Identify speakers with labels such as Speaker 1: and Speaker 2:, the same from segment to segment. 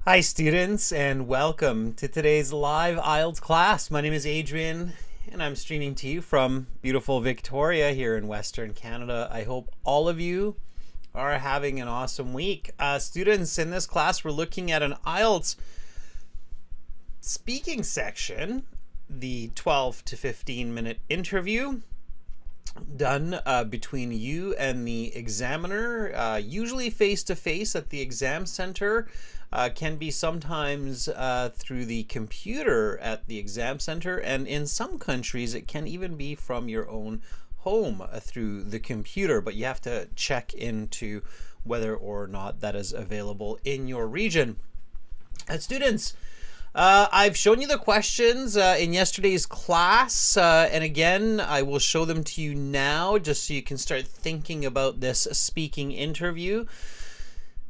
Speaker 1: Hi students, and welcome to today's live IELTS class. My name is Adrian and I'm streaming to you from beautiful Victoria here in Western Canada. I hope all of you are having an awesome week. Students, in this class we're looking at an IELTS speaking section, the 12 to 15 minute interview done between you and the examiner, usually face-to-face at the exam center. Can be sometimes through the computer at the exam center, and in some countries it can even be from your own home through the computer, but you have to check into whether or not that is available in your region. Students, I've shown you the questions in yesterday's class, and again I will show them to you now just so you can start thinking about this speaking interview.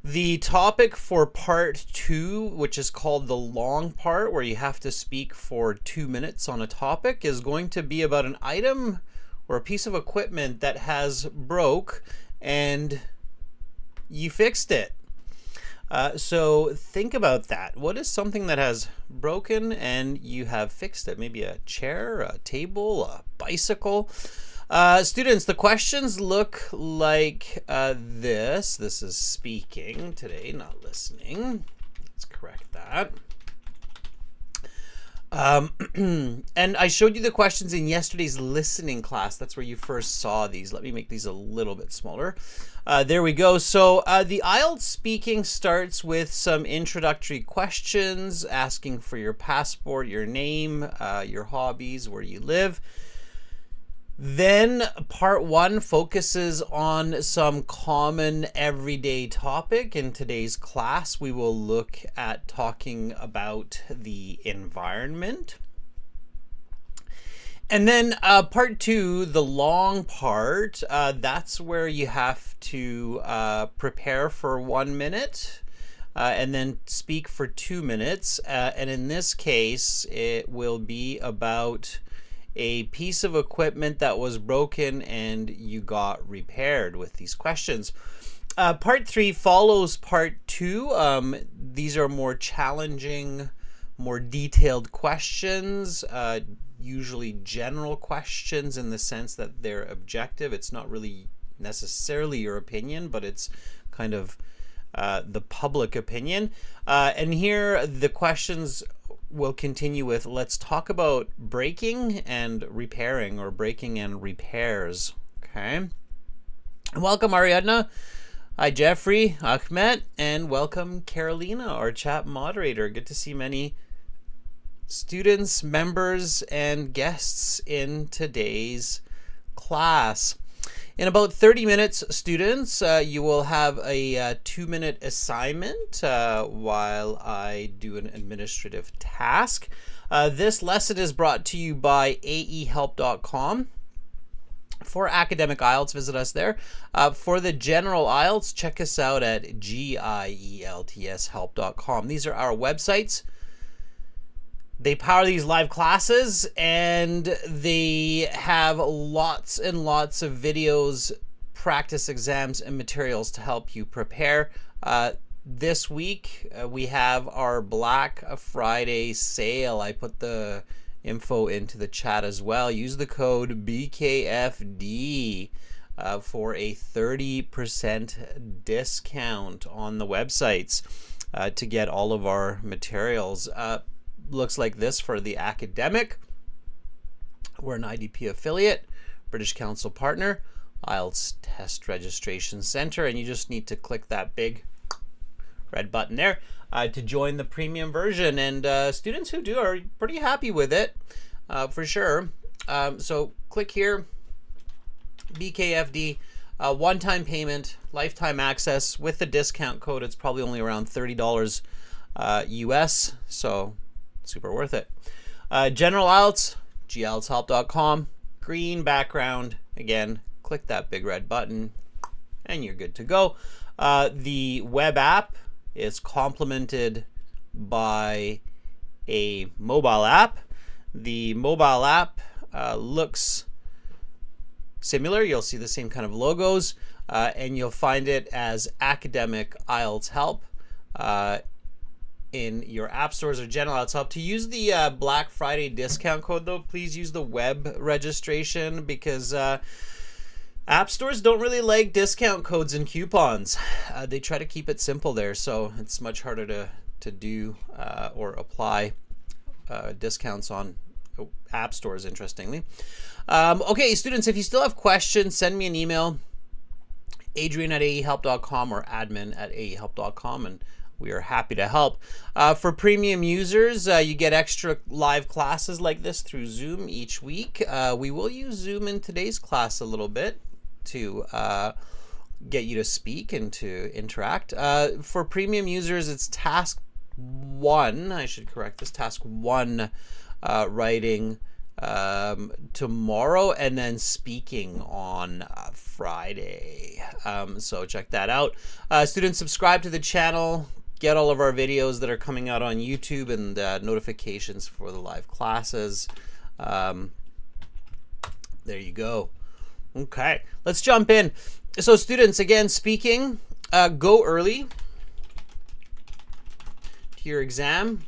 Speaker 1: The topic for part 2, which is called the long part, where you have to speak for 2 minutes on a topic, is going to be about an item or a piece of equipment that has broke and you fixed it. So think about that. What is something that has broken and you have fixed it? Maybe a chair, a table, a bicycle. Students, the questions look like this. This is speaking today, not listening. Let's correct that. And I showed you the questions in yesterday's listening class. That's where you first saw these. Let me make these a little bit smaller. There we go. So the IELTS speaking starts with some introductory questions, asking for your passport, your name, your hobbies, where you live. Then part 1 focuses on some common everyday topic. In today's class, we will look at talking about the environment. And then part 2, the long part, that's where you have to prepare for 1 minute and then speak for 2 minutes. And in this case, it will be about a piece of equipment that was broken and you got repaired with these questions. Part 3 follows part 2. These are more challenging, more detailed questions, usually general questions in the sense that they're objective. It's not really necessarily your opinion, but it's kind of the public opinion. And here the questions will continue with, let's talk about breaking and repairing, or breaking and repairs. Okay. Welcome Ariadna. Hi Jeffrey, Ahmed, and welcome Carolina, our chat moderator. Good to see many students, members, and guests in today's class. In about 30 minutes, students, you will have a 2-minute assignment while I do an administrative task. This lesson is brought to you by aehelp.com. For academic IELTS, visit us there. For the general IELTS, check us out at gieltshelp.com. These are our websites. They power these live classes, and they have lots and lots of videos, practice exams, and materials to help you prepare. This week, we have our Black Friday sale. I put the info into the chat as well. Use the code BKFD for a 30% discount on the websites to get all of our materials. Looks like this for the academic. We're an IDP affiliate, British Council partner, IELTS Test Registration Center, and you just need to click that big red button there to join the premium version. And students who do are pretty happy with it, for sure. So click here, BKFD, one-time payment, lifetime access. With the discount code, it's probably only around $30 US, so super worth it. General IELTS, gieltshelp.com, green background. Again, click that big red button and you're good to go. The web app is complemented by a mobile app. The mobile app looks similar. You'll see the same kind of logos, and you'll find it as Academic IELTS Help. in your app stores or general IELTS help. To use the Black Friday discount code, though, please use the web registration, because app stores don't really like discount codes and coupons. They try to keep it simple there, so it's much harder to do or apply discounts on app stores, interestingly. Okay, students, if you still have questions, send me an email, adrian@aehelp.com or admin@aehelp.com, and we are happy to help. For premium users, you get extra live classes like this through Zoom each week. We will use Zoom in today's class a little bit to get you to speak and to interact. For premium users, it's task 1. I should correct this. Task 1 writing tomorrow, and then speaking on Friday. So check that out. Students, subscribe to the channel. Get all of our videos that are coming out on YouTube, and notifications for the live classes. There you go. Okay, let's jump in. So students, again, speaking, go early to your exam,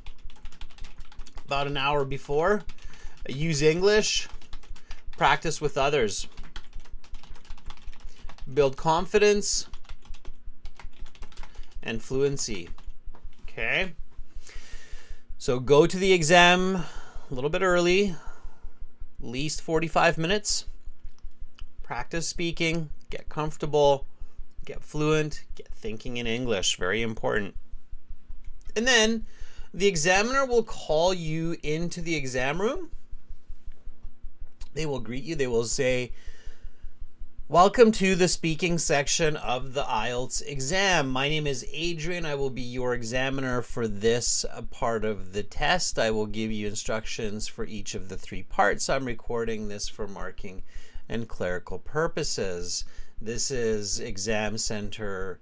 Speaker 1: about an hour before. Use English, practice with others. Build confidence and fluency. Okay, so go to the exam a little bit early, at least 45 minutes. Practice speaking, get comfortable, get fluent, get thinking in English, very important. And then the examiner will call you into the exam room. They will greet you. They will say, "Welcome to the speaking section of the IELTS exam. My name is Adrian. I will be your examiner for this part of the test. I will give you instructions for each of the 3 parts. I'm recording this for marking and clerical purposes. This is Exam Center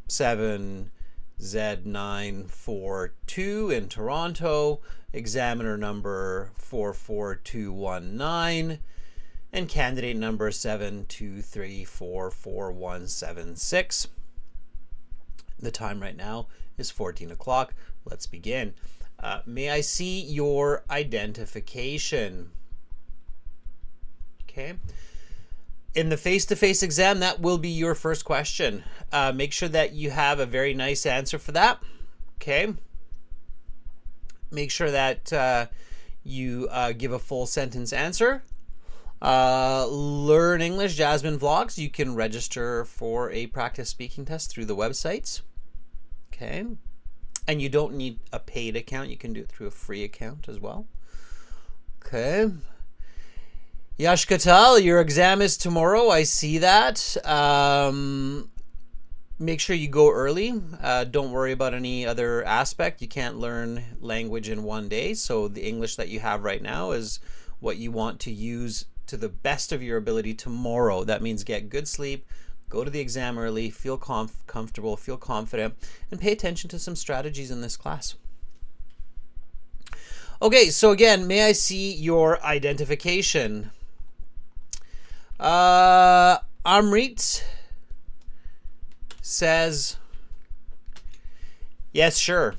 Speaker 1: 7Z942 in Toronto, examiner number 44219, and candidate number 723444176. The time right now is 14 o'clock. Let's begin. May I see your identification?" Okay. In the face-to-face exam, that will be your first question. Make sure that you have a very nice answer for that. Okay. Make sure that you give a full sentence answer. Learn English, Jasmine Vlogs. You can register for a practice speaking test through the websites. Okay. And you don't need a paid account. You can do it through a free account as well. Okay. Yash Katal, your exam is tomorrow. I see that. Make sure you go early. Don't worry about any other aspect. You can't learn language in one day. So the English that you have right now is what you want to use to the best of your ability tomorrow. That means get good sleep, go to the exam early, feel comfortable, feel confident, and pay attention to some strategies in this class. Okay, so again, may I see your identification? Amrit says, yes, sure.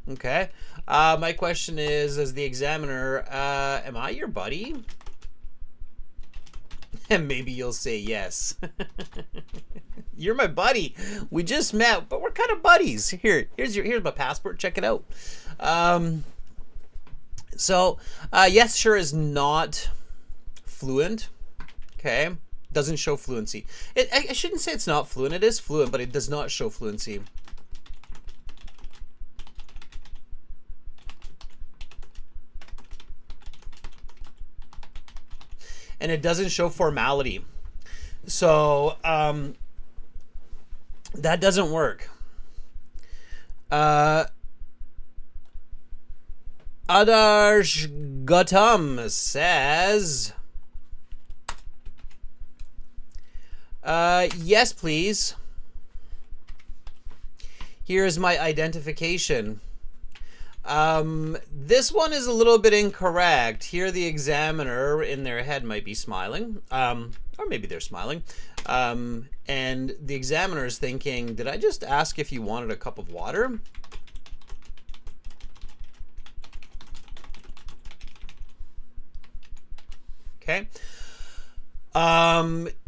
Speaker 1: Okay. My question is, as the examiner, am I your buddy? And maybe you'll say yes. You're my buddy. We just met, but we're kind of buddies. Here's my passport. Check it out. Yes, sure is not fluent. Okay. Doesn't show fluency. I shouldn't say it's not fluent. It is fluent, but it does not show fluency. And it doesn't show formality. So that doesn't work. Adarsh Gautam says, yes, please. Here is my identification. This one is a little bit incorrect. Here the examiner in their head might be smiling, or maybe they're smiling. And the examiner is thinking, did I just ask if you wanted a cup of water? Okay.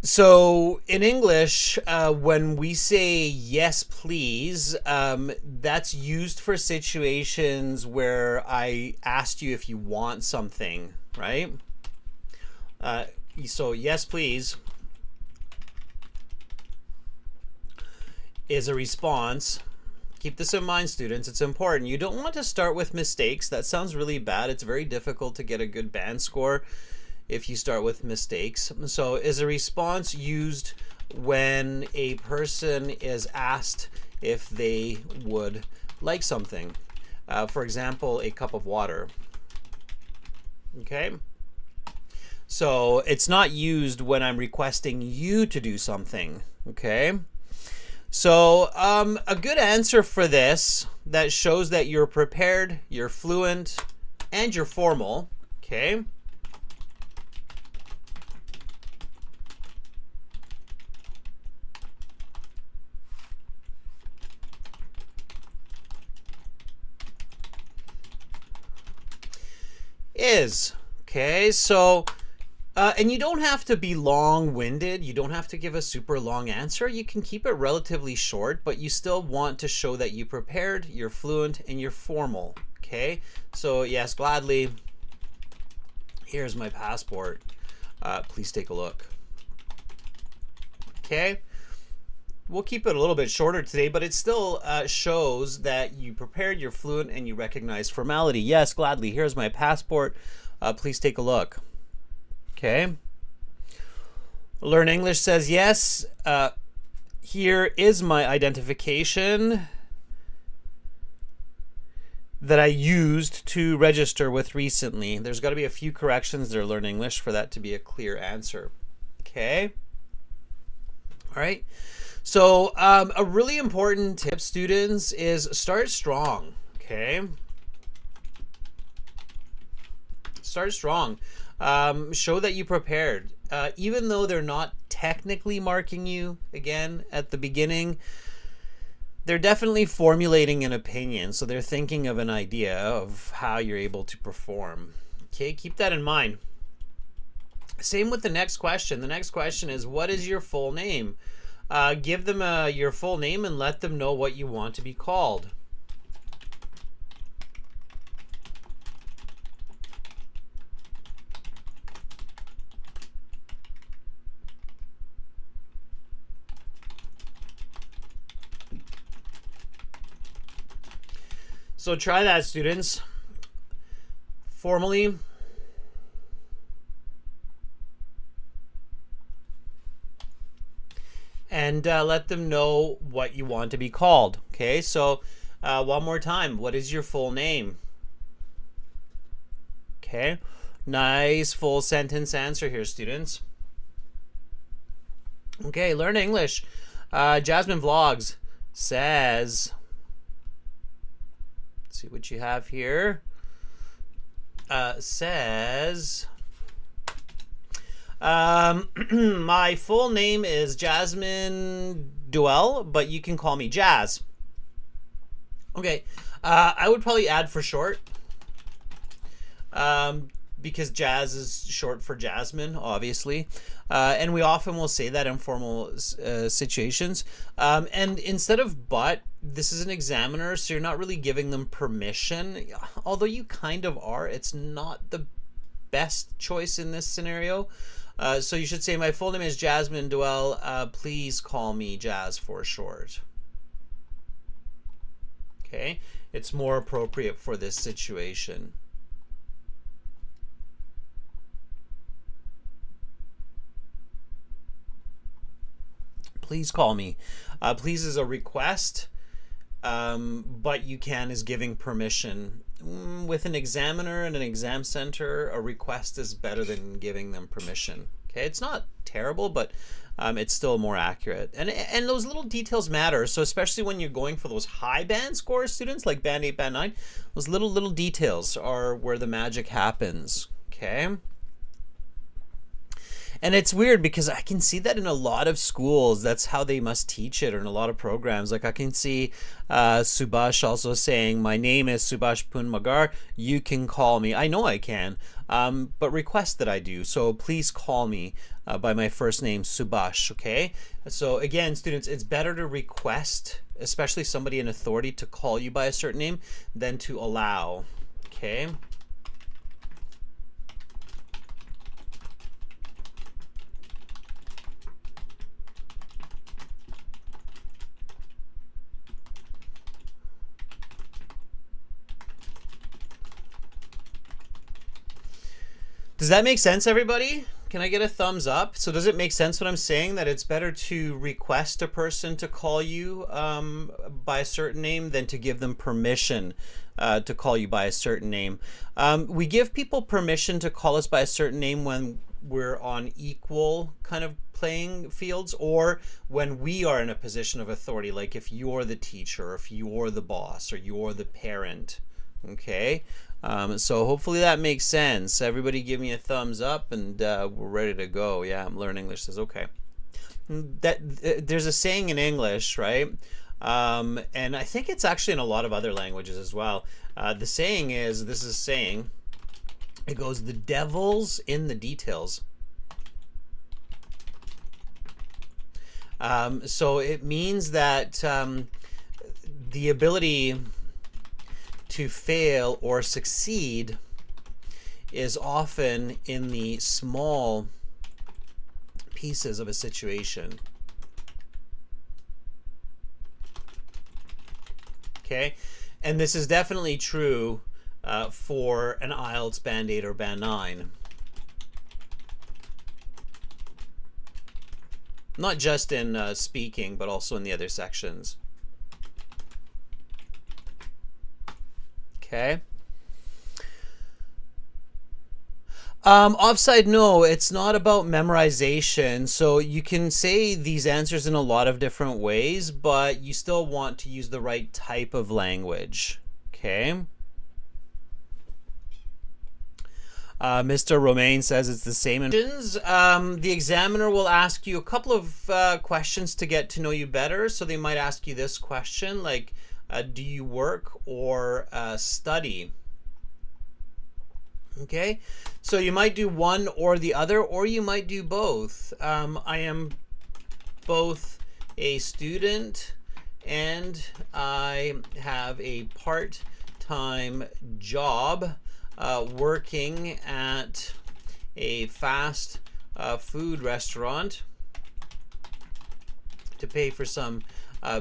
Speaker 1: So in English, when we say yes, please, that's used for situations where I asked you if you want something, right? So yes, please is a response. Keep this in mind, students. It's important. You don't want to start with mistakes. That sounds really bad. It's very difficult to get a good band score if you start with mistakes. So is a response used when a person is asked if they would like something. For example, a cup of water. Okay? So it's not used when I'm requesting you to do something. Okay? So a good answer for this that shows that you're prepared, you're fluent, and you're formal. Okay? Is. Okay, so and you don't have to be long-winded. You don't have to give a super long answer. You can keep it relatively short, but you still want to show that you prepared, you're fluent, and you're formal. Okay, so yes, gladly. Here's my passport. Please take a look. Okay. We'll keep it a little bit shorter today, but it still shows that you prepared, you're fluent, and you recognize formality. Yes, gladly. Here's my passport. Please take a look. Okay. Learn English says yes. Here is my identification that I used to register with recently. There's got to be a few corrections there, Learn English, for that to be a clear answer. Okay. All right. So a really important tip, students, is start strong. Okay. Start strong. Show that you prepared. Even though they're not technically marking you again at the beginning, they're definitely formulating an opinion. So they're thinking of an idea of how you're able to perform. Okay, keep that in mind. Same with the next question. The next question is, what is your full name? Give them your full name and let them know what you want to be called. So try that, students. Formally. And let them know what you want to be called. Okay, so one more time. What is your full name? Okay, nice full sentence answer here, students. Okay, learn English. Jasmine Vlogs says, let's see what you have here. Says, my full name is Jasmine Duell, but you can call me Jazz. Okay, I would probably add for short, because Jazz is short for Jasmine, obviously, and we often will say that in formal situations. And instead of but, this is an examiner, so you're not really giving them permission, although you kind of are. It's not the best choice in this scenario. So you should say, my full name is Jasmine Duell. Please call me Jazz for short. Okay, it's more appropriate for this situation. Please call me. Please is a request, but you can is giving permission. With an examiner and an exam center, a request is better than giving them permission. Okay, it's not terrible, but it's still more accurate. And those little details matter. So especially when you're going for those high band score students, like band 8, band 9, those little details are where the magic happens. Okay. And it's weird because I can see that in a lot of schools. That's how they must teach it, or in a lot of programs. Like I can see Subhash also saying, "My name is Subhash Punmagar. You can call me." I know I can, but request that I do. So please call me by my first name, Subhash. Okay. So again, students, it's better to request, especially somebody in authority, to call you by a certain name than to allow. Okay. Does that make sense, everybody? Can I get a thumbs up? So does it make sense what I'm saying, that it's better to request a person to call you by a certain name than to give them permission to call you by a certain name? We give people permission to call us by a certain name when we're on equal kind of playing fields, or when we are in a position of authority, like if you're the teacher, or if you're the boss, or you're the parent. Okay. So hopefully that makes sense. Everybody give me a thumbs up, and we're ready to go. Yeah, I'm learning English. Says okay. There's a saying in English, right? And I think it's actually in a lot of other languages as well. The saying is, this is a saying, it goes, "The devil's in the details." So it means that the ability to fail or succeed is often in the small pieces of a situation. Okay, and this is definitely true for an IELTS Band 8 or Band 9. Not just in speaking, but also in the other sections. Okay. Offside, no, it's not about memorization. So you can say these answers in a lot of different ways, but you still want to use the right type of language. Okay. Mr. Romain says it's the same. The examiner will ask you a couple of questions to get to know you better. So they might ask you this question, like, do you work or study? Okay, so you might do one or the other, or you might do both. I am both a student and I have a part-time job working at a fast food restaurant to pay for some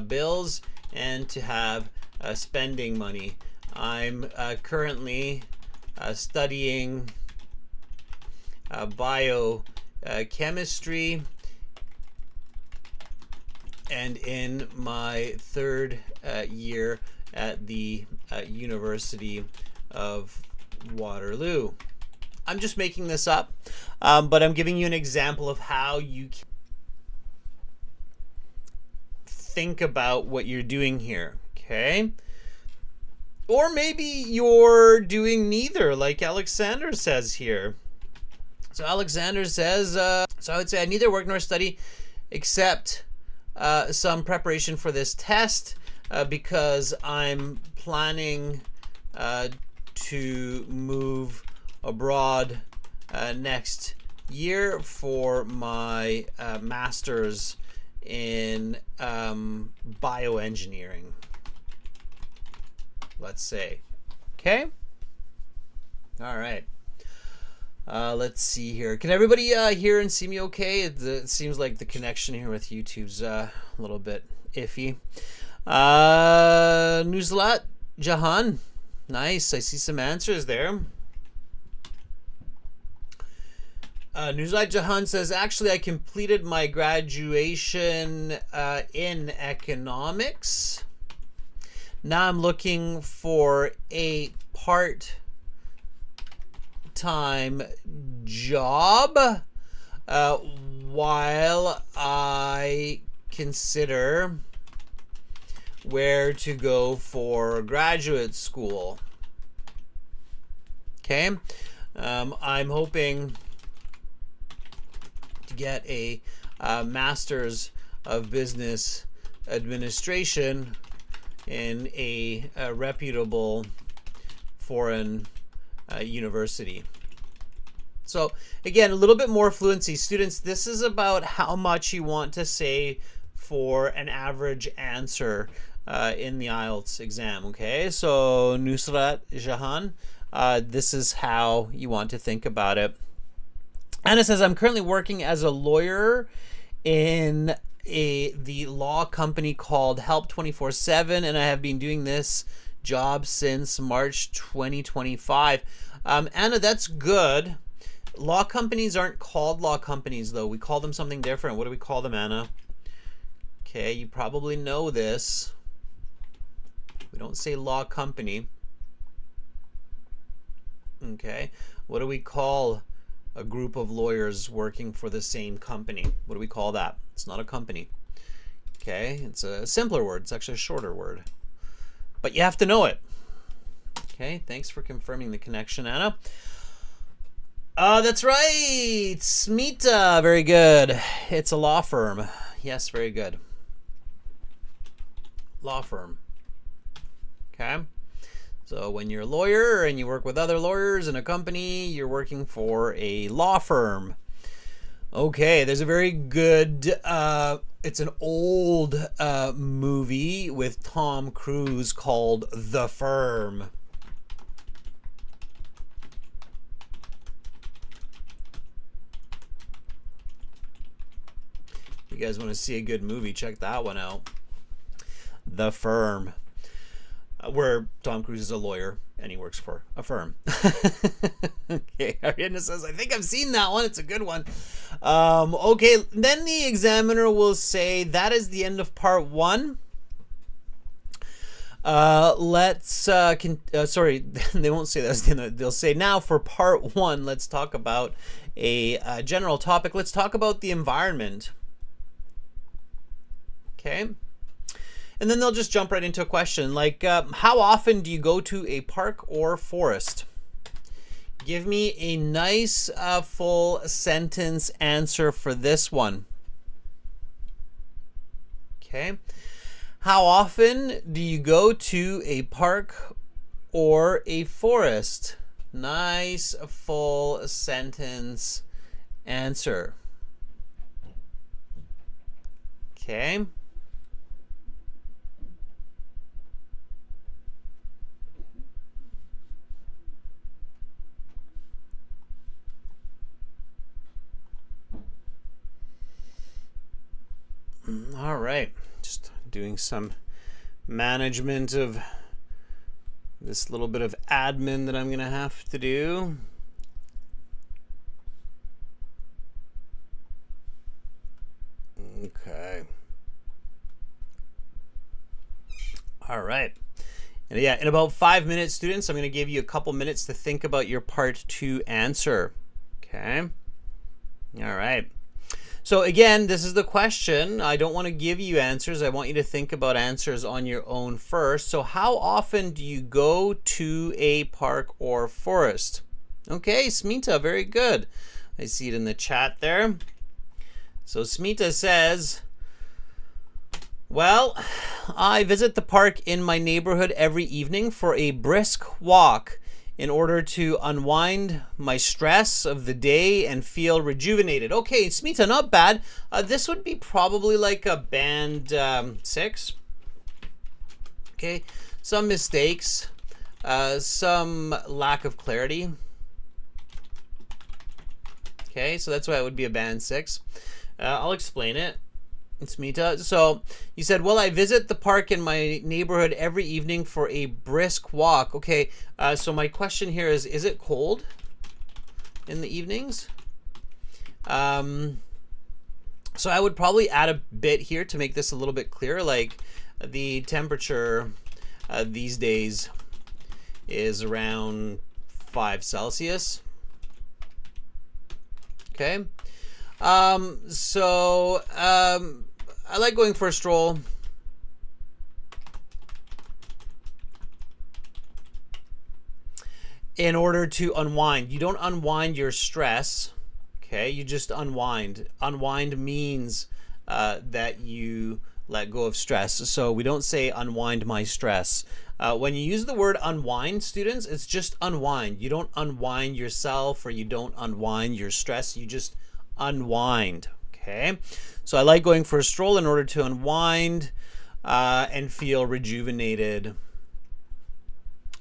Speaker 1: bills and to have spending money. I'm currently studying biochemistry and in my third year at the University of Waterloo. I'm just making this up, but I'm giving you an example of how you can think about what you're doing here. Okay, or maybe you're doing neither, like Alexander says here. So Alexander says, so I would say I neither work nor study except some preparation for this test because I'm planning to move abroad next year for my master's in bioengineering, let's say. Okay, all right. Let's see here. Can everybody hear and see me okay? It seems like the connection here with YouTube's a little bit iffy. Nuzlat Jahan, nice. I see some answers there. Nuzlat Jahan says, actually, I completed my graduation in economics. Now I'm looking for a part-time job while I consider where to go for graduate school. Okay, I'm hoping get a Master's of Business Administration in a reputable foreign university. So again, a little bit more fluency. Students, this is about how much you want to say for an average answer in the IELTS exam. Okay, so Nusrat Jahan, this is how you want to think about it. Anna says, I'm currently working as a lawyer in the law company called Help 24/7, and I have been doing this job since March 2025. Anna, that's good. Law companies aren't called law companies, though. We call them something different. What do we call them, Anna? Okay, you probably know this. We don't say law company. Okay, what do we call a group of lawyers working for the same company? What do we call that? It's not a company. Okay, it's a simpler word. It's actually a shorter word. But you have to know it. Okay, thanks for confirming the connection, Anna. That's right. Smita, very good. It's a law firm. Yes, very good. Law firm. Okay. So when you're a lawyer and you work with other lawyers in a company, you're working for a law firm. Okay, there's a very good, it's an old movie with Tom Cruise called The Firm. If you guys want to see a good movie, check that one out. The Firm. Where Tom Cruise is a lawyer and he works for a firm. Okay, Ariana says, I think I've seen that one. It's a good one. Okay, then the examiner will say, that is the end of part 1. Sorry, they won't say that's the end. They'll say, now for part 1, let's talk about a general topic. Let's talk about the environment. Okay. And then they'll just jump right into a question like, how often do you go to a park or forest? Give me a nice full sentence answer for this one. Okay. How often do you go to a park or a forest? Nice full sentence answer. Okay. All right, just doing some management of this little bit of admin that I'm gonna have to do. Okay. All right. And yeah, in about 5 minutes, students, I'm gonna give you a couple minutes to think about your part 2 answer. Okay. All right. So again, this is the question. I don't want to give you answers. I want you to think about answers on your own first. So how often do you go to a park or forest? Okay, Smita, very good. I see it in the chat there. So Smita says, well, I visit the park in my neighborhood every evening for a brisk walk in order to unwind my stress of the day and feel rejuvenated. Okay, Smita, not bad. This would be probably like a band 6. Okay, some mistakes, some lack of clarity. Okay, so that's why it would be a band 6. I'll explain it. Smita. So you said, well, I visit the park in my neighborhood every evening for a brisk walk. Okay, so my question here is it cold in the evenings? So I would probably add a bit here to make this a little bit clearer, like the temperature these days is around 5 Celsius. Okay. I like going for a stroll. In order to unwind. You don't unwind your stress. Okay, you just unwind. Unwind means that you let go of stress. So we don't say unwind my stress. When you use the word unwind, students, it's just unwind. You don't unwind yourself or you don't unwind your stress. You just unwind. Okay, so I like going for a stroll in order to unwind and feel rejuvenated.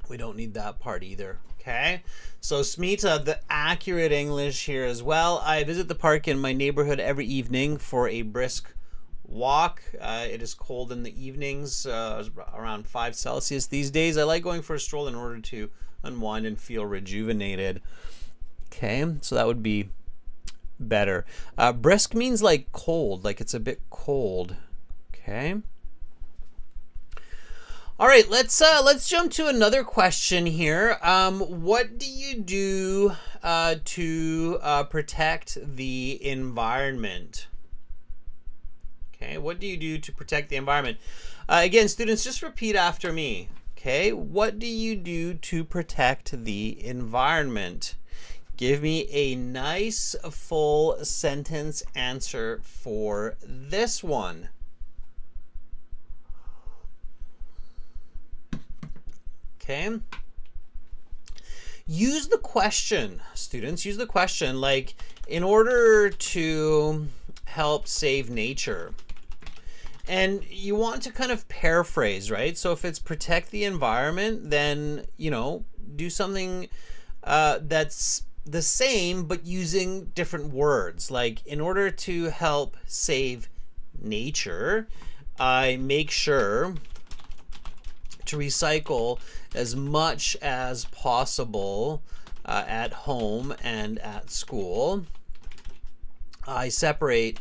Speaker 1: We don't need that part either. Okay, so Smita, the accurate English here as well. I visit the park in my neighborhood every evening for a brisk walk. It is cold in the evenings, around 5 Celsius these days. I like going for a stroll in order to unwind and feel rejuvenated. Okay, so that would be better. Brisk means like cold, like it's a bit cold. Okay. All right, let's jump to another question here. What do you do to protect the environment? Okay, what do you do to protect the environment? Again, students, just repeat after me. Okay, what do you do to protect the environment? Give me a nice full sentence answer for this one. Okay. Use the question, students. Use the question like, in order to help save nature. And you want to kind of paraphrase, right? So if it's protect the environment, then, you know, do something that's the same but using different words. Like, in order to help save nature, I make sure to recycle as much as possible at home and at school. I separate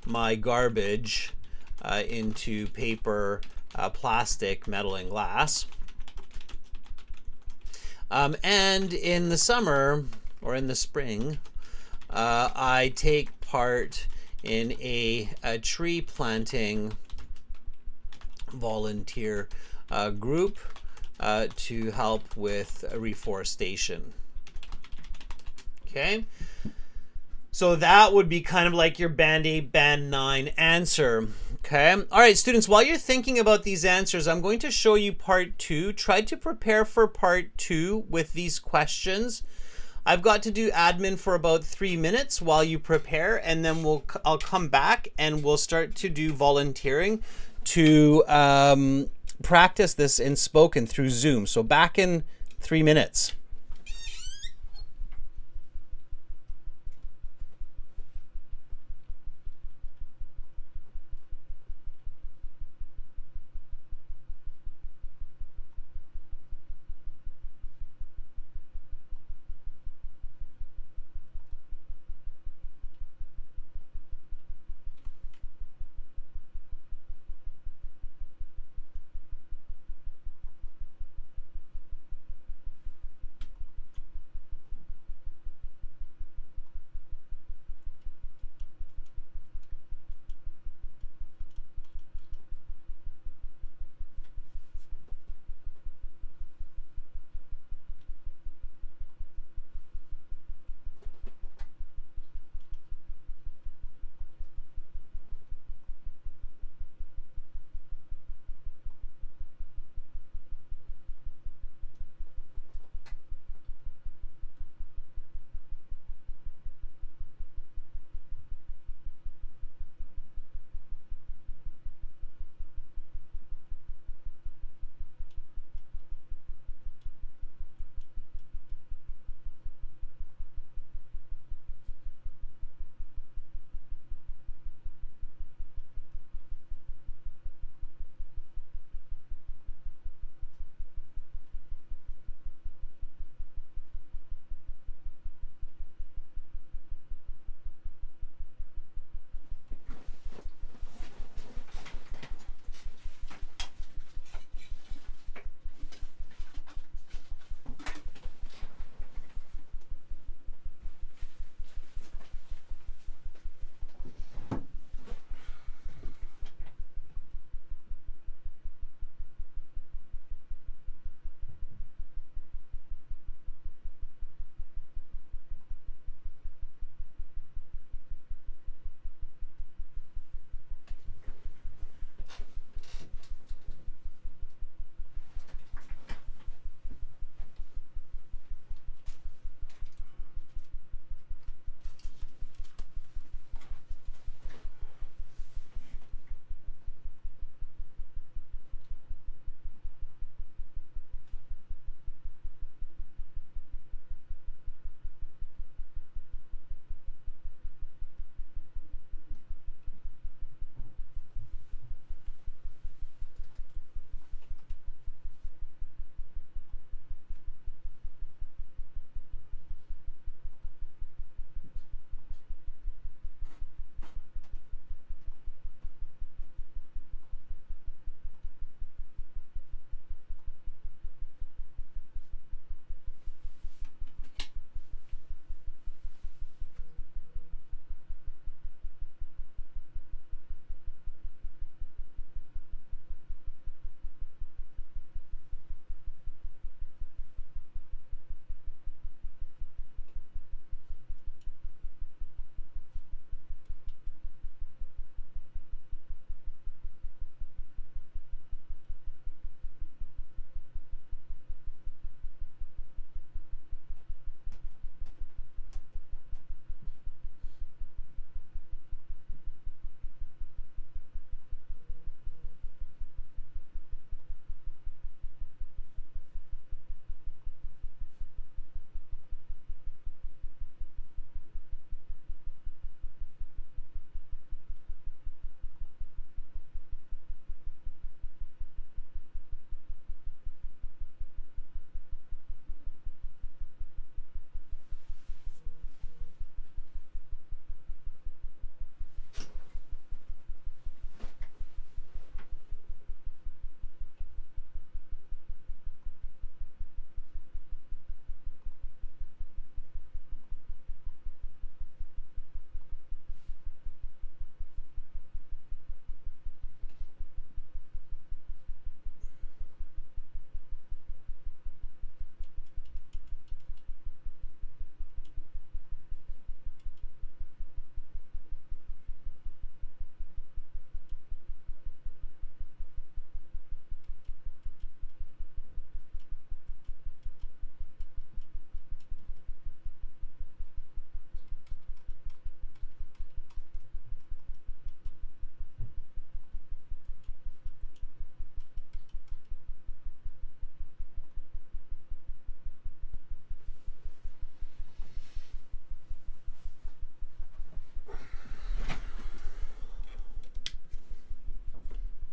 Speaker 1: my garbage into paper, plastic, metal, and glass. And in the summer or in the spring, I take part in a tree planting volunteer group to help with reforestation. Okay, so that would be kind of like your Band 8, Band 9 answer. Okay, all right, students, while you're thinking about these answers, I'm going to show you part 2. Try to prepare for part 2 with these questions. I've got to do admin for about 3 minutes while you prepare, and then I'll come back and we'll start to do volunteering to practice this in spoken through Zoom. So back in 3 minutes.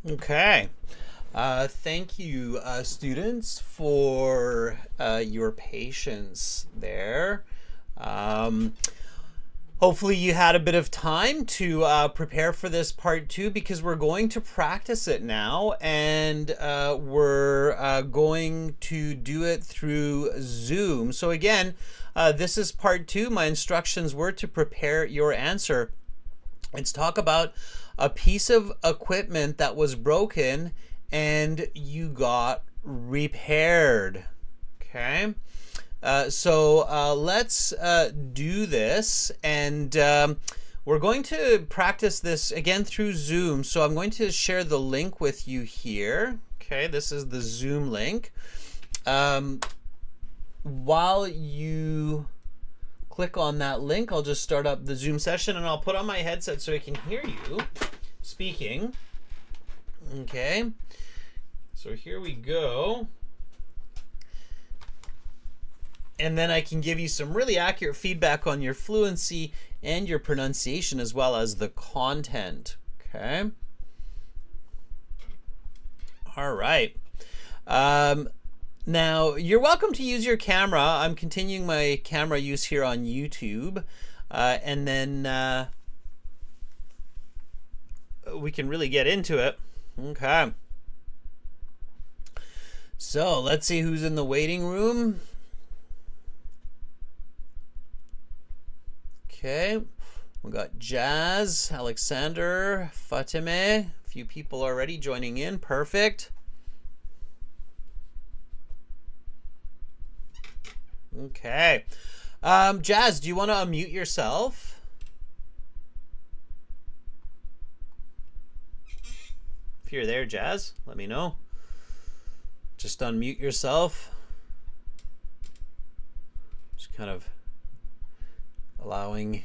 Speaker 1: Okay. Thank you, students, for your patience there. Um, Hopefully, you had a bit of time to prepare for this part two because we're going to practice it now, and we're going to do it through Zoom. So, again, this is part two. My instructions were to prepare your answer. Let's talk about a piece of equipment that was broken and you got repaired. Okay. So let's do this, and we're going to practice this again through Zoom. So I'm going to share the link with you here. Okay, this is the Zoom link. While you click on that link, I'll just start up the Zoom session, and I'll put on my headset so I can hear you speaking. Okay, so here we go. And then I can give you some really accurate feedback on your fluency and your pronunciation as well as the content. Okay. All right. Now, you're welcome to use your camera. I'm continuing my camera use here on YouTube. And then we can really get into it. Okay. So let's see who's in the waiting room. Okay, we got Jazz, Alexander, Fatime, a few people already joining in. Perfect. Okay. Jazz, do you want to unmute yourself? If you're there, Jazz, let me know. Just unmute yourself. Just kind of allowing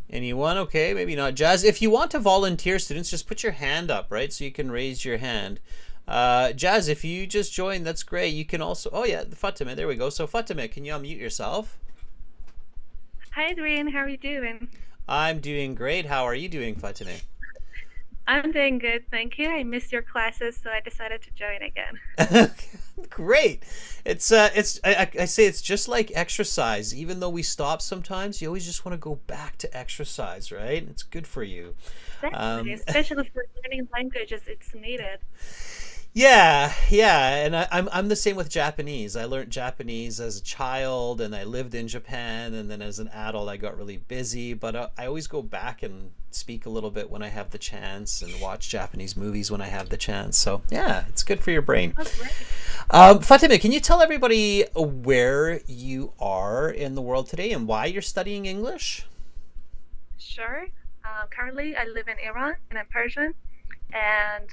Speaker 1: anyone. Okay, maybe not. Jazz, if you want to volunteer, students, just put your hand up, right? So you can raise your hand. Jazz, if you just joined, that's great. You can also, oh yeah, Fatime, there we go. So Fatime, can you unmute yourself?
Speaker 2: Hi, Adrian. How are you doing?
Speaker 1: I'm doing great. How are you doing, Fatime?
Speaker 2: I'm doing good, thank you. I missed your classes, so I decided to join again.
Speaker 1: Great. I say it's just like exercise. Even though we stop sometimes, you always just want to go back to exercise, right? It's good for you.
Speaker 2: Definitely, especially for learning languages, it's needed.
Speaker 1: Yeah, and I'm the same with Japanese. I learned Japanese as a child, and I lived in Japan, and then as an adult, I got really busy. But I always go back and speak a little bit when I have the chance, and watch Japanese movies when I have the chance. So yeah, it's good for your brain.
Speaker 2: Oh, great.
Speaker 1: Fatima, can you tell everybody where you are in the world today and why you're studying English?
Speaker 2: Sure. Currently, I live in Iran, and I'm Persian. And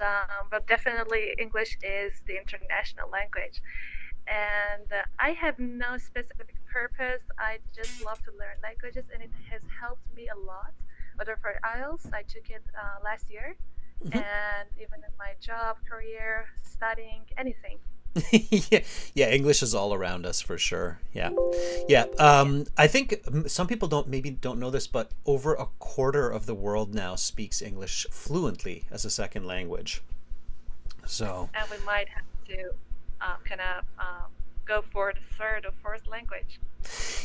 Speaker 2: but definitely English is the international language. And I have no specific purpose. I just love to learn languages, and it has helped me a lot. Whether for IELTS, I took it last year, and even in my job, career, studying, anything.
Speaker 1: yeah, yeah, English is all around us for sure. Yeah, yeah. I think some people don't know this, but over a quarter of the world now speaks English fluently as a second language. So
Speaker 2: And we might have to kind of go for the third or fourth language.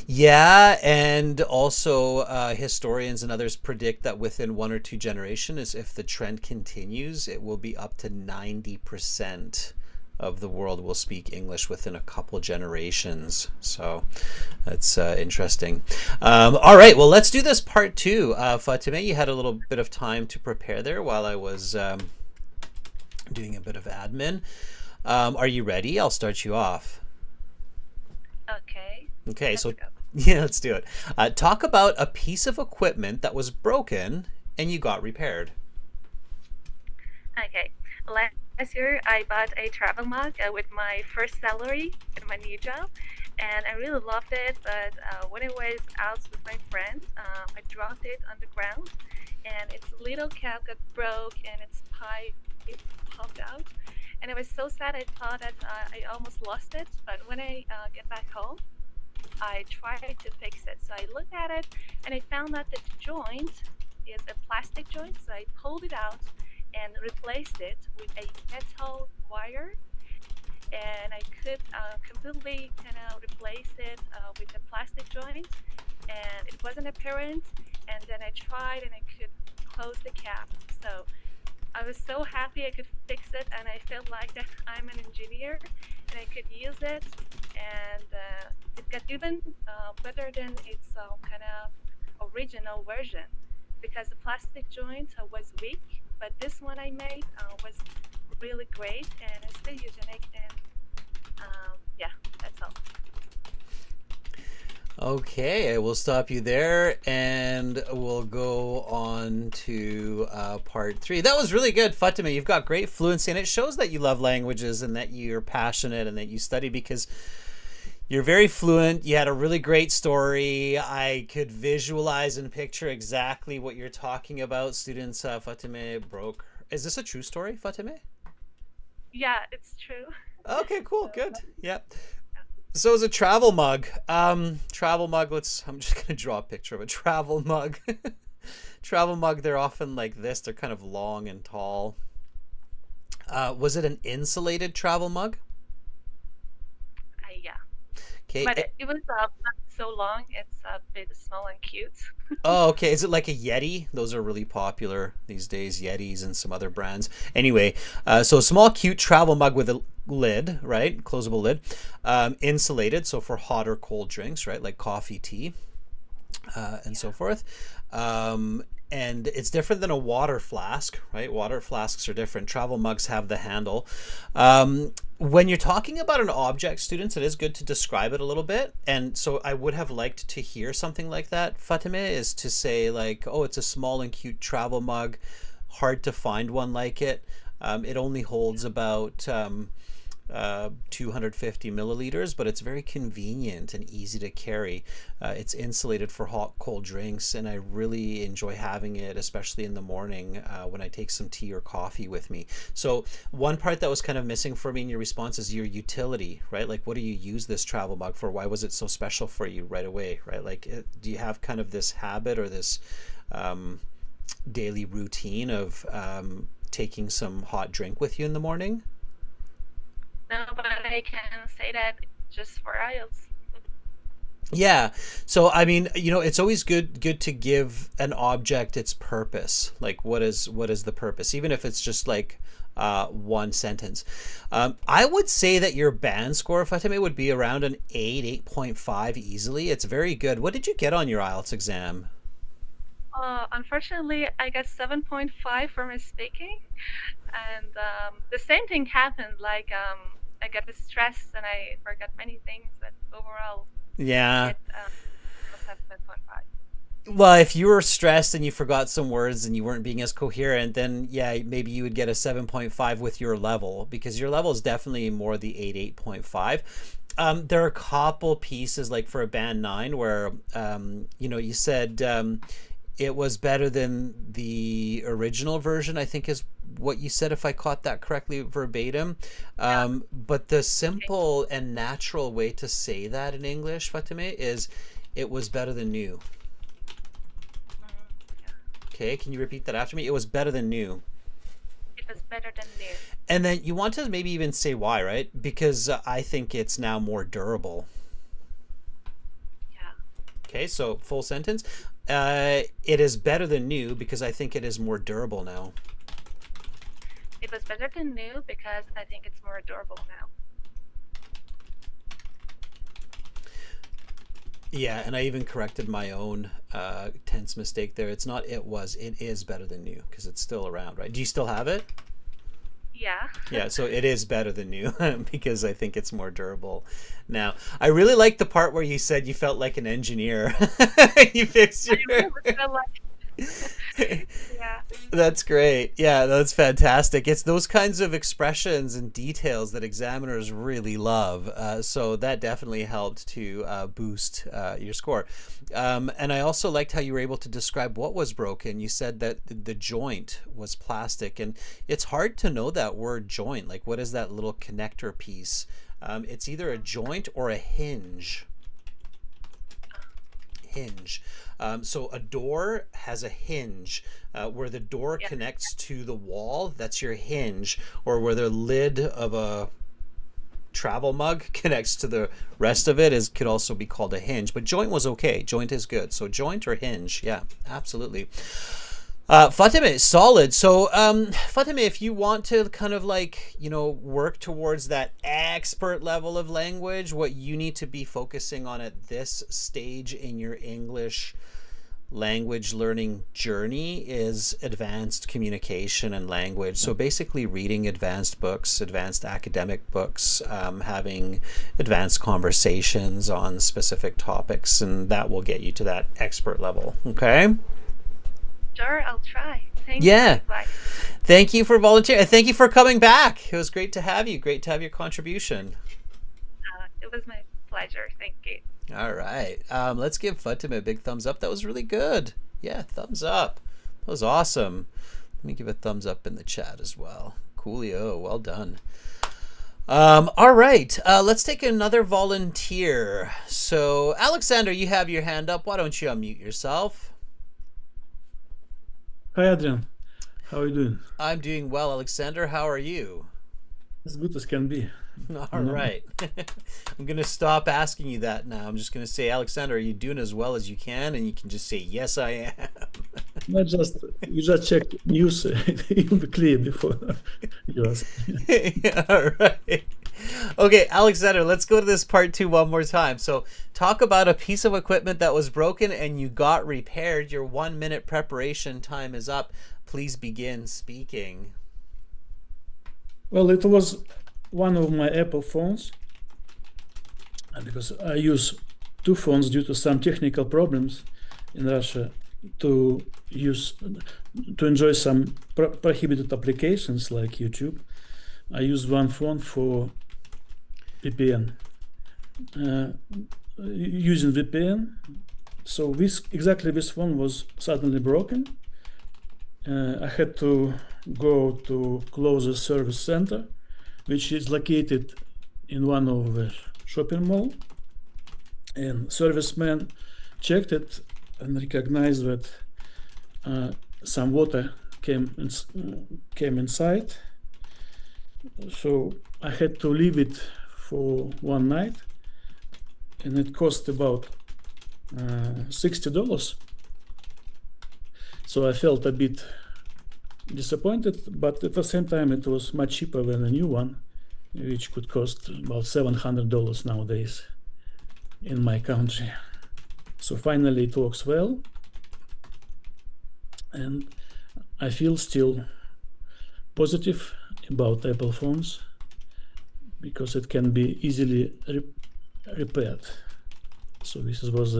Speaker 1: yeah, and also historians and others predict that within 1 or 2 generations, if the trend continues, it will be up to 90% of the world will speak English within a couple generations. So that's interesting. All right, well, let's do this part two. Fatime, you had a little bit of time to prepare there while I was doing a bit of admin. Are you ready? I'll start you off.
Speaker 2: Okay,
Speaker 1: Okay,
Speaker 2: let's
Speaker 1: so
Speaker 2: go.
Speaker 1: yeah, let's do it. Talk about a piece of equipment that was broken and you got repaired.
Speaker 2: Okay. Last year, I bought a travel mug with my first salary in my new job, and I really loved it. But when I was out with my friend, I dropped it on the ground, and its little cap got broke, and its pipe popped out. And I was so sad. I thought that I almost lost it. But when I get back home, I tried to fix it. So I looked at it, and I found that the joint is a plastic joint. So I pulled it out, and replaced it with a metal wire, and I could completely kind of replace it with a plastic joint, and it wasn't apparent. And then I tried, and I could close the cap. So I was so happy I could fix it, and I felt like that I'm an engineer and I could use it. And it got even better than its kind of original version because the plastic joint was weak, but this one I made was really great, and it's still using it. And yeah, that's all.
Speaker 1: Okay, I will stop you there and we'll go on to part three. That was really good, Fatima. You've got great fluency, and it shows that you love languages and that you're passionate and that you study, because you're very fluent. You had a really great story. I could visualize and picture exactly what you're talking about. Students, Fatima broke. Is this a true story, Fatima?
Speaker 2: Yeah, it's true.
Speaker 1: Okay, cool,
Speaker 2: So,
Speaker 1: good. Yep. So it's a travel mug. Travel mug. I'm just gonna draw a picture of a travel mug. Travel mug. They're often like this. They're kind of long and tall. Was it an insulated travel mug?
Speaker 2: yeah,
Speaker 1: Okay.
Speaker 2: but it was not so long. It's a bit small and cute.
Speaker 1: Oh, okay. Is it like a Yeti? Those are really popular these days, Yetis and some other brands. Anyway, so a small, cute travel mug with a lid, right? Closable lid. Insulated, so for hot or cold drinks, right? Like coffee, tea, and so
Speaker 2: Yeah.
Speaker 1: forth. And it's different than a water flask, right? Water flasks are different. Travel mugs have the handle. When you're talking about an object, students, it is good to describe it a little bit. And so I would have liked to hear something like that, Fatima, is to say like, oh, it's a small and cute travel mug. Hard to find one like it. It only holds about 250 milliliters, but it's very convenient and easy to carry. It's insulated for hot, cold drinks, and I really enjoy having it, especially in the morning when I take some tea or coffee with me. So one part that was kind of missing for me in your response is your utility, right? Like, what do you use this travel mug for? Why was it so special for you right away, right? Like, do you have kind of this habit or this daily routine of taking some hot drink with you in the morning?
Speaker 2: No, but I can say that just for IELTS.
Speaker 1: Yeah. So I mean, it's always good to give an object its purpose. Like what is the purpose? Even if it's just like one sentence. I would say that your band score, Fatima, would be around an 8.5 easily. It's very good. What did you get on your IELTS exam?
Speaker 2: Unfortunately, I got 7.5 for my speaking, and the same thing happened. Like I got stressed and I forgot many things, but overall, I
Speaker 1: Yeah.
Speaker 2: get a 7.5.
Speaker 1: Well, if you were stressed and you forgot some words and you weren't being as coherent, then yeah, maybe you would get a 7.5 with your level, because your level is definitely more the 8.5. There are a couple pieces like for a band 9 where you said it was better than the original version, I think is what you said, if I caught that correctly verbatim.
Speaker 2: Yeah.
Speaker 1: But the
Speaker 2: Okay.
Speaker 1: simple and natural way to say that in English, Fatime, is it was better than new.
Speaker 2: Yeah.
Speaker 1: Okay, can you repeat that after me? It was better than new.
Speaker 2: It was better than new.
Speaker 1: And then you want to maybe even say why, right? Because I think it's now more durable.
Speaker 2: Yeah.
Speaker 1: Okay, so full sentence. It is better than new because I think it is more durable now.
Speaker 2: It was better than new because I think it's more adorable now.
Speaker 1: Yeah, and I even corrected my own tense mistake there. It's not it was, it is better than new because it's still around, right? Do you still have it?
Speaker 2: Yeah.
Speaker 1: Yeah, so it is better than new because I think it's more durable now. I really like the part where you said you felt like an engineer. You fixed
Speaker 2: I
Speaker 1: your.
Speaker 2: really feel like yeah.
Speaker 1: That's great. Yeah, that's fantastic. It's those kinds of expressions and details that examiners really love. So that definitely helped to boost your score. And I also liked how you were able to describe what was broken. You said that the joint was plastic, and it's hard to know that word joint. Like, what is that little connector piece? It's either a joint or a hinge. hinge. So a door has a hinge. Where the door
Speaker 2: Yeah.
Speaker 1: connects to the wall, that's your hinge. Or where the lid of a travel mug connects to the rest of it is could also be called a hinge. But joint was okay. Joint is good. So joint or hinge, yeah, absolutely. Fatime, solid. So, Fatime, if you want to kind of like, work towards that expert level of language, what you need to be focusing on at this stage in your English language learning journey is advanced communication and language. So basically reading advanced books, advanced academic books, having advanced conversations on specific topics, and that will get you to that expert level. Okay?
Speaker 2: Sure, I'll try. Thanks for the
Speaker 1: Yeah.
Speaker 2: advice.
Speaker 1: Thank you for volunteering. Thank you for coming back. It was great to have you. Great to have your contribution.
Speaker 2: It was my pleasure. Thank you.
Speaker 1: All right. Let's give Fatima a big thumbs up. That was really good. Yeah, thumbs up. That was awesome. Let me give a thumbs up in the chat as well. Coolio. Well done. All right. Let's take another volunteer. So, Alexander, you have your hand up. Why don't you unmute yourself?
Speaker 3: Hi, Adrian. How are you doing?
Speaker 1: I'm doing well, Alexander. How are you?
Speaker 3: As good as can be.
Speaker 1: All right. I'm going to stop asking you that now. I'm just going to say, Alexander, are you doing as well as you can? And you can just say, yes, I am.
Speaker 3: Not just you just check news. You'll be clear before you ask.
Speaker 1: All right. Okay, Alexander, let's go to this part 2 one more time. So talk about a piece of equipment that was broken and you got repaired. Your 1 minute preparation time is up. Please begin speaking.
Speaker 3: Well, it was one of my Apple phones, because I use two phones due to some technical problems in Russia to enjoy some prohibited applications like YouTube. I use one phone for VPN. Using VPN, so exactly this phone was suddenly broken. I had to go to closest service center, which is located in one of the shopping mall, and serviceman checked it and recognized that some water came inside. So I had to leave it for one night, and it cost about $60. So I felt a bit disappointed, but at the same time it was much cheaper than a new one, which could cost about $700 nowadays in my country. So finally it works well, and I feel still positive about Apple phones because it can be easily repaired. So this was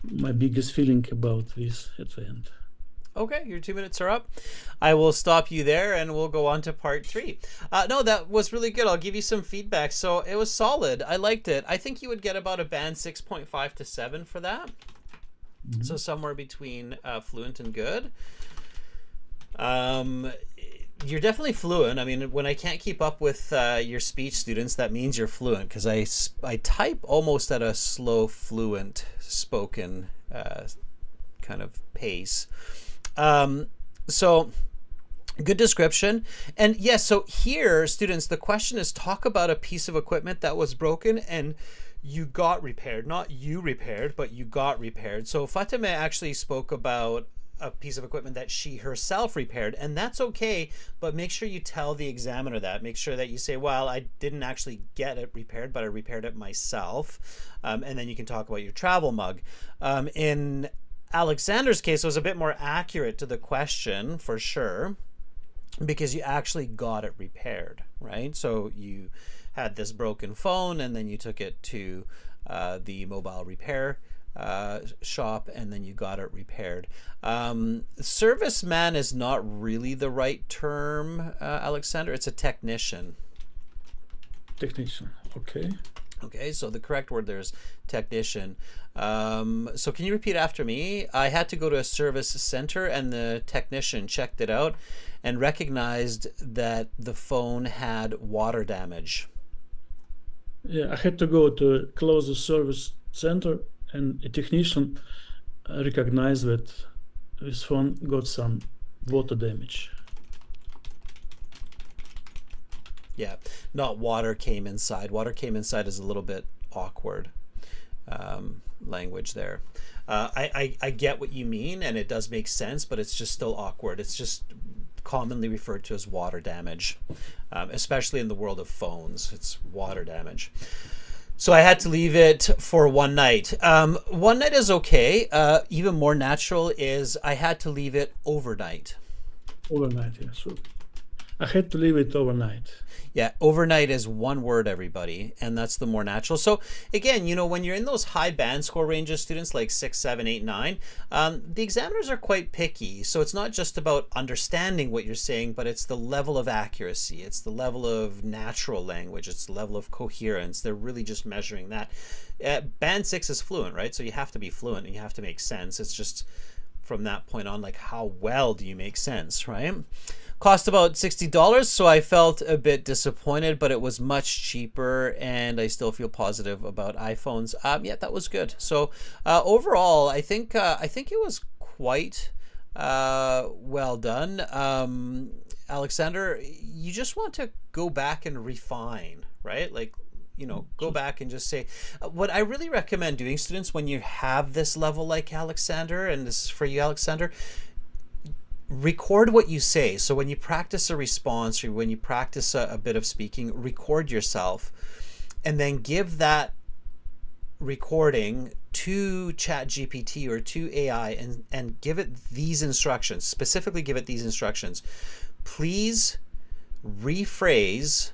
Speaker 3: my biggest feeling about this at the end.
Speaker 1: Okay, your 2 minutes are up. I will stop you there and we'll go on to part 3. No, that was really good. I'll give you some feedback. So it was solid. I liked it. I think you would get about a band 6.5 to 7 for that. Mm-hmm. So somewhere between fluent and good. You're definitely fluent. I mean, when I can't keep up with your speech students, that means you're fluent because I type almost at a slow, fluent, spoken kind of pace. So good description. And yes, so here, students, the question is talk about a piece of equipment that was broken and you got repaired. Not you repaired, but you got repaired. So Fatima actually spoke about a piece of equipment that she herself repaired, and that's okay, but make sure you tell the examiner that. Make sure that you say, well, I didn't actually get it repaired, but I repaired it myself. And then you can talk about your travel mug. In Alexander's case, it was a bit more accurate to the question for sure, because you actually got it repaired, right? So you had this broken phone and then you took it to the mobile repair shop and then you got it repaired. Serviceman is not really the right term, Alexander. It's a technician.
Speaker 3: Technician, okay.
Speaker 1: Okay, so the correct word there is technician. So can you repeat after me? I had to go to a service center and the technician checked it out and recognized that the phone had water damage.
Speaker 3: Yeah, I had to go to a closest service center and a technician recognized that this phone got some water damage.
Speaker 1: Yeah, not water came inside. Water came inside is a little bit awkward language there. I get what you mean, and it does make sense, but it's just still awkward. It's just commonly referred to as water damage, especially in the world of phones. It's water damage. So I had to leave it for one night. One night is okay. Even more natural is I had to leave it overnight.
Speaker 3: Overnight, yeah. So I had to leave it overnight.
Speaker 1: Yeah, overnight is one word, everybody, and that's the more natural. So again, you know, when you're in those high band score ranges, students like 6, 7, 8, 9, the examiners are quite picky. So it's not just about understanding what you're saying, but it's the level of accuracy. It's the level of natural language. It's the level of coherence. They're really just measuring that. Band 6 is fluent, right? So you have to be fluent and you have to make sense. It's just from that point on, like, how well do you make sense, right? Cost about $60, so I felt a bit disappointed, but it was much cheaper, and I still feel positive about iPhones. Yeah, that was good. So overall, I think it was quite well done. Alexander, you just want to go back and refine, right? Like, you know, go back and just say what I really recommend doing, students, when you have this level like Alexander, and this is for you, Alexander. Record what you say. So when you practice a response or when you practice a bit of speaking, record yourself and then give that recording to ChatGPT or to AI and give it these instructions. Specifically give it these instructions. Please rephrase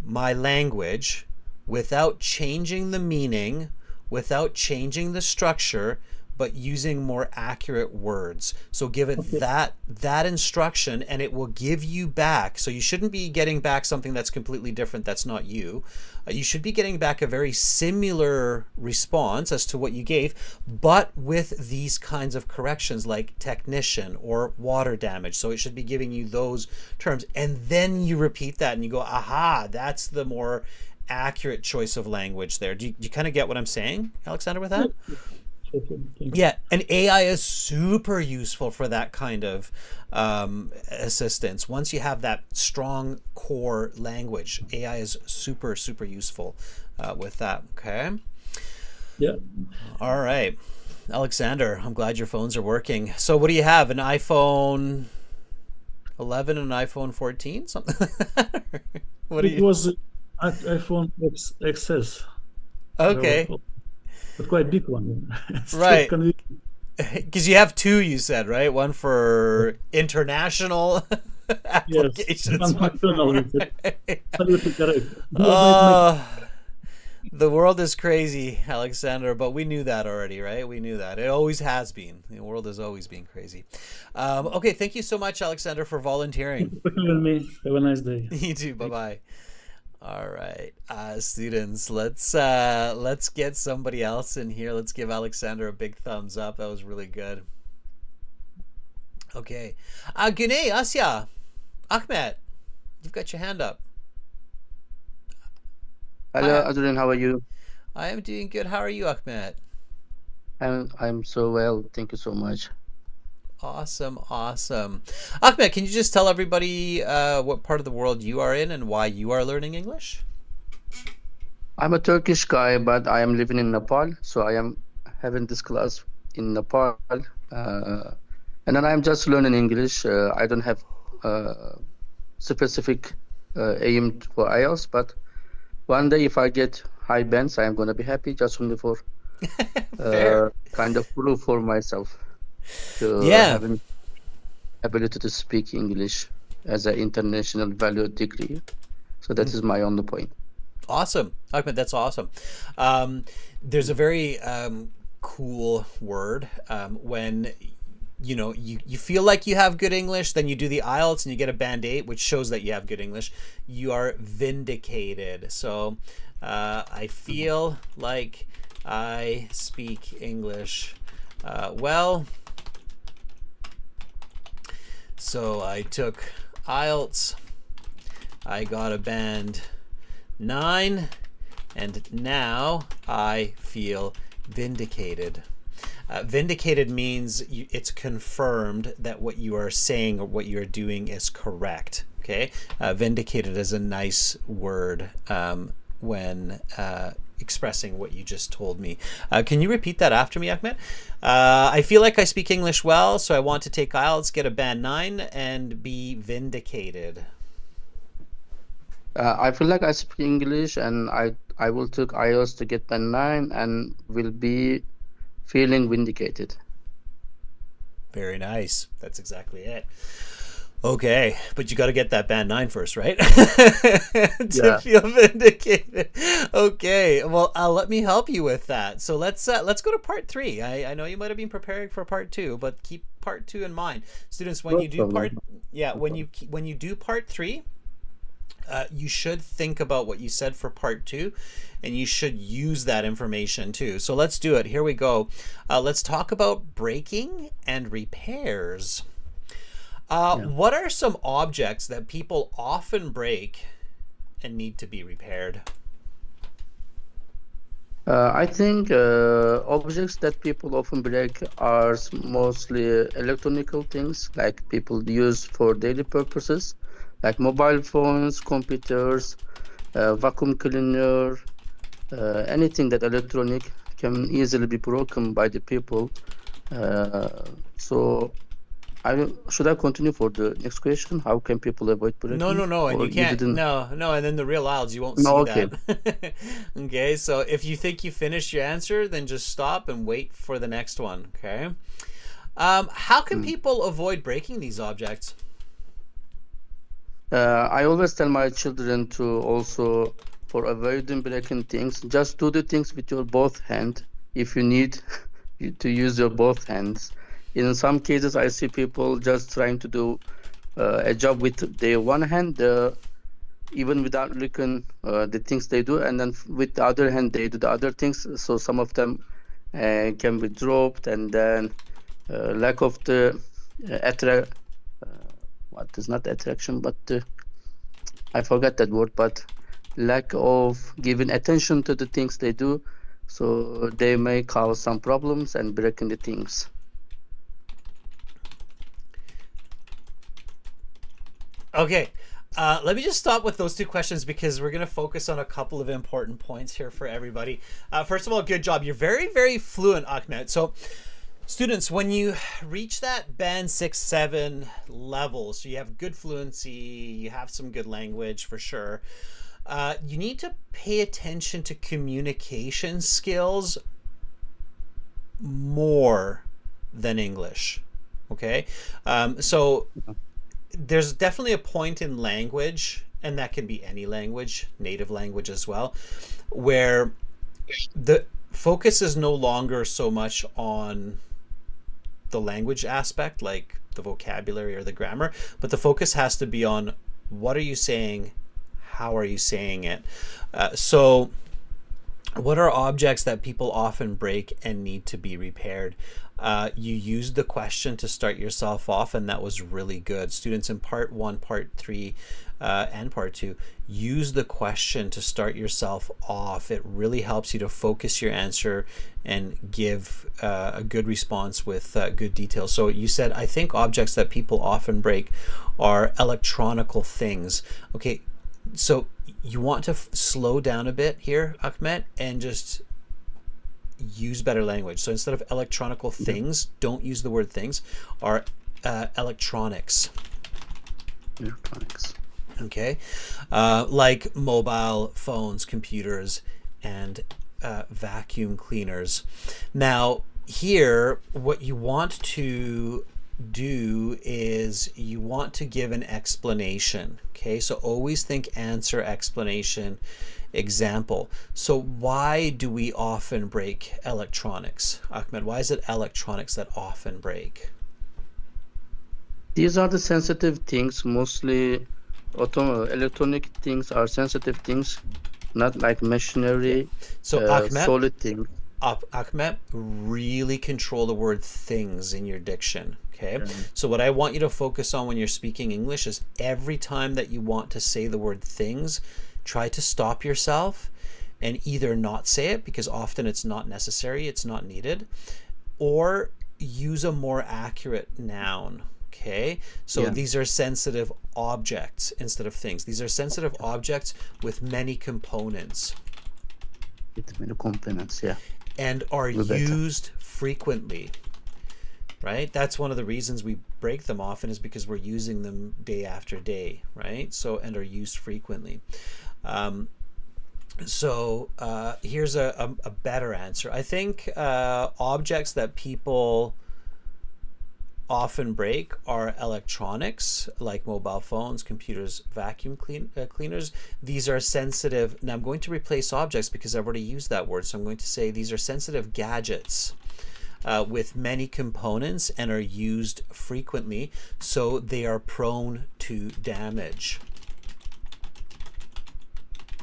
Speaker 1: my language without changing the meaning, without changing the structure, but using more accurate words. So give it that instruction, and it will give you back. So you shouldn't be getting back something that's completely different, that's not you. You should be getting back a very similar response as to what you gave, but with these kinds of corrections like technician or water damage. So it should be giving you those terms. And then you repeat that and you go, aha, that's the more accurate choice of language there. Do you kind of get what I'm saying, Alexander, with that? Yeah, and AI is super useful for that kind of assistance. Once you have that strong core language, AI is super, super useful with that. Okay.
Speaker 3: Yeah.
Speaker 1: All right, Alexander, I'm glad your phones are working. So what do you have? An iPhone 11 and an iPhone 14? Something? What do you?
Speaker 3: It was iPhone XS.
Speaker 1: Okay.
Speaker 3: But quite big one.
Speaker 1: Right. Because you have two, you said, right? One for international applications.
Speaker 3: Yes, absolutely correct.
Speaker 1: The world is crazy, Alexander, but we knew that already, right? We knew that. It always has been. The world has always been crazy. Okay, thank you so much, Alexander, for volunteering.
Speaker 3: Thank you for me. Have a nice day.
Speaker 1: You too. Bye-bye. All right, students, let's get somebody else in here. Let's give Alexander a big thumbs up. That was really good. Okay. Güney, Asya, Ahmet, you've got your hand up.
Speaker 4: Hello, Adrian. How are you?
Speaker 1: I am doing good. How are you, Ahmet?
Speaker 4: I'm so well. Thank you so much.
Speaker 1: Awesome, awesome. Ahmet, can you just tell everybody what part of the world you are in and why you are learning English?
Speaker 4: I'm a Turkish guy, but I am living in Nepal, so I am having this class in Nepal, and then I'm just learning English. I don't have specific aim for IELTS, but one day if I get high bands, I am gonna be happy just only for kind of proof for myself to having ability to speak English as an international value degree. So that is my only point.
Speaker 1: Awesome, Ahmed, that's awesome. There's a very cool word when you feel like you have good English, then you do the IELTS and you get a band 8, which shows that you have good English. You are vindicated. So I feel like I speak English well. So I took IELTS, I got a band 9, and now I feel Vindicated. Vindicated means it's confirmed that what you are saying or what you are doing is correct. Okay, vindicated is a nice word when expressing what you just told me. Can you repeat that after me, Ahmed? I feel like I speak English well, so I want to take IELTS, get a band 9, and be vindicated.
Speaker 4: I feel like I speak English, and I will take IELTS to get band 9 and will be feeling vindicated.
Speaker 1: Very nice. That's exactly it. Okay, but you got to get that band 9 first, right? To feel vindicated. Okay, well, let me help you with that. So let's go to part 3. I know you might have been preparing for part 2, but keep part 2 in mind, students. When you do when you do part 3. You should think about what you said for part 2, and you should use that information too. So let's do it. Here we go. Let's talk about breaking and repairs. What are some objects that people often break and need to be repaired?
Speaker 4: I think objects that people often break are mostly electronical things, like people use for daily purposes, like mobile phones, computers, vacuum cleaner, anything that electronic can easily be broken by the people. So should I continue for the next question? How can people avoid breaking?
Speaker 1: No, and you can't. No, and then the real IELTS, you won't see that. Okay, so if you think you finished your answer, then just stop and wait for the next one. Okay. How can people avoid breaking these objects?
Speaker 4: I always tell my children to also, for avoiding breaking things, just do the things with your both hand if you need to use your both hands. In some cases, I see people just trying to do a job with their one hand, even without looking the things they do, and then with the other hand they do the other things. So some of them can be dropped, and then lack of the what is not attraction, but I forgot that word, but lack of giving attention to the things they do, so they may cause some problems and breaking the things.
Speaker 1: Okay, let me just stop with those 2 questions because we're going to focus on a couple of important points here for everybody. First of all, good job. You're very, very fluent, Ahmed. So students, when you reach that band 6, 7 level, so you have good fluency, you have some good language for sure, you need to pay attention to communication skills more than English. Okay, so there's definitely a point in language, and that can be any language, native language as well, where the focus is no longer so much on the language aspect, like the vocabulary or the grammar, but the focus has to be on what are you saying, how are you saying it. So what are objects that people often break and need to be repaired? You used the question to start yourself off, and that was really good. Students in part 1, part 3, and part 2, use the question to start yourself off. It really helps you to focus your answer and give a good response with good details. So you said, I think objects that people often break are electronical things. Okay, so you want to slow down a bit here, Ahmed, and just use better language. So instead of electronical things, don't use the word things, or electronics. Okay, like mobile phones, computers, and vacuum cleaners. Now here, what you want to do is you want to give an explanation. Okay, so always think answer, explanation, example. So why do we often break electronics? Ahmed, why is it electronics that often break?
Speaker 4: These are the sensitive things. Mostly electronic things are sensitive things, not like machinery.
Speaker 1: So Ahmed,
Speaker 4: solid things.
Speaker 1: Ahmed, really control the word things in your diction. Okay, so what I want you to focus on when you're speaking English is every time that you want to say the word things, try to stop yourself and either not say it because often it's not necessary, it's not needed, or use a more accurate noun. Okay, so
Speaker 4: Yeah.
Speaker 1: these are sensitive objects instead of things. These are sensitive objects with many components
Speaker 4: With many components. Yeah.
Speaker 1: and are
Speaker 4: We're better.
Speaker 1: used frequently. Right? That's one of the reasons we break them often, is because we're using them day after day, right? So, and are used frequently. Here's a better answer. I think objects that people often break are electronics, like mobile phones, computers, vacuum cleaners. These are sensitive. Now I'm going to replace objects because I've already used that word. So I'm going to say these are sensitive gadgets with many components and are used frequently, so they are prone to damage.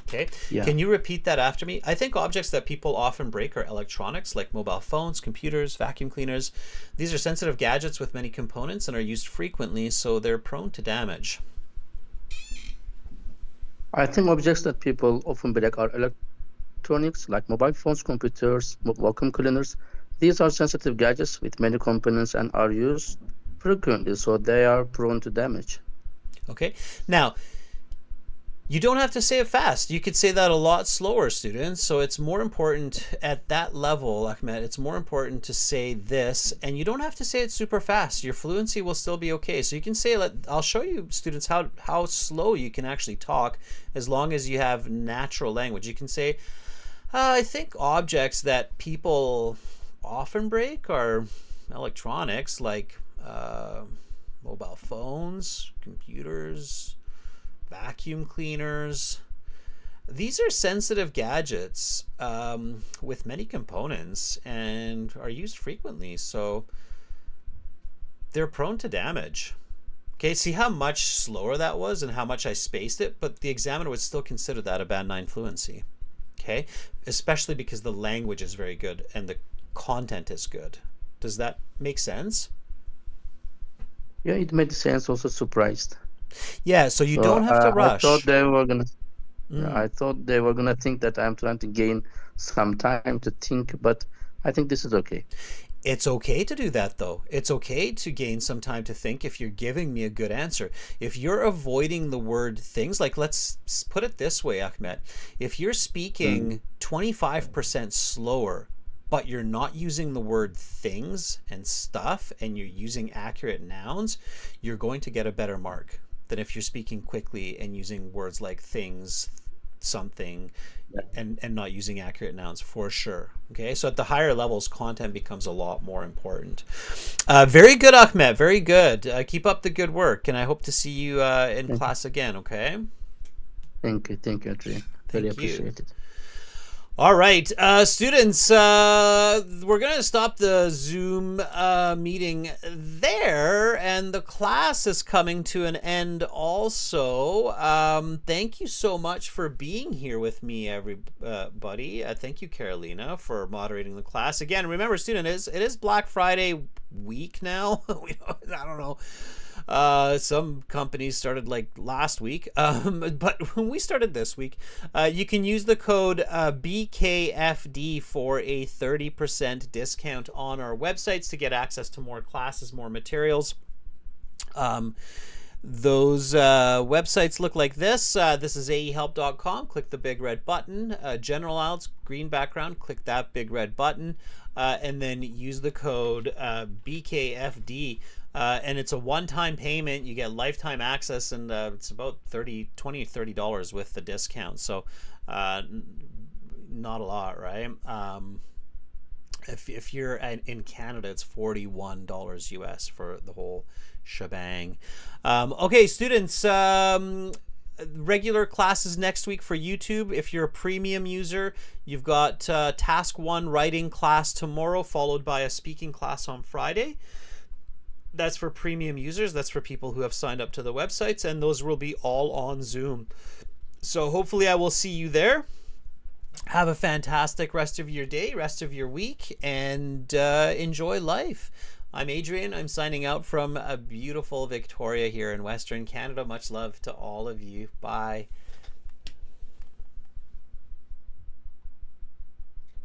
Speaker 1: Okay,
Speaker 4: Yeah.
Speaker 1: can you repeat that after me? I think objects that people often break are electronics, like mobile phones, computers, vacuum cleaners. These are sensitive gadgets with many components and are used frequently, so they're prone to damage.
Speaker 4: I think objects that people often break are electronics, like mobile phones, computers, vacuum cleaners. These are sensitive gadgets with many components and are used frequently, so they are prone to damage.
Speaker 1: Okay, now you don't have to say it fast. You could say that a lot slower, students. So it's more important at that level, Ahmed, it's more important to say this, and you don't have to say it super fast. Your fluency will still be okay. So you can say, I'll show you, students, how slow you can actually talk as long as you have natural language. You can say, I think objects that people often break are electronics, like mobile phones, computers, vacuum cleaners. These are sensitive gadgets with many components and are used frequently, so they're prone to damage. Okay, see how much slower that was and how much I spaced it, but the examiner would still consider that a band 9 fluency. Okay, especially because the language is very good and the content is good. Does that make sense?
Speaker 4: Yeah, it made sense. Also surprised.
Speaker 1: Yeah, so you don't have to rush.
Speaker 4: I thought they were gonna. I thought they were gonna think that I'm trying to gain some time to think, but I think this is okay.
Speaker 1: It's okay to do that, though. It's okay to gain some time to think if you're giving me a good answer. If you're avoiding the word things, like let's put it this way, Ahmed. If you're speaking 25% slower, but you're not using the word things and stuff, and you're using accurate nouns, you're going to get a better mark than if you're speaking quickly and using words like things, something, and not using accurate nouns, for sure. Okay, so at the higher levels, content becomes a lot more important. Very good, Ahmed. Very good. Keep up the good work, and I hope to see you in class again. Okay.
Speaker 4: Thank you, Adrian. Very appreciate it.
Speaker 1: All right, students, we're going to stop the Zoom meeting there, and the class is coming to an end also. Thank you so much for being here with me, everybody. Thank you, Carolina, for moderating the class. Again, remember, student, it is Black Friday week now. I don't know. Some companies started like last week, but when we started this week, you can use the code BKFD for a 30% discount on our websites to get access to more classes, more materials. Those websites look like this. This is aehelp.com. Click the big red button. General IELTS, green background. Click that big red button, and then use the code BKFD. And it's a one-time payment. You get lifetime access, and it's about $30 with the discount. So not a lot, right? If you're in Canada, it's $41 US for the whole shebang. Okay, students, regular classes next week for YouTube. If you're a premium user, you've got task 1 writing class tomorrow, followed by a speaking class on Friday. That's for premium users. That's for people who have signed up to the websites, and those will be all on Zoom. So hopefully I will see you there. Have a fantastic rest of your day, rest of your week, and enjoy life. I'm Adrian. I'm signing out from a beautiful Victoria here in Western Canada. Much love to all of you. Bye.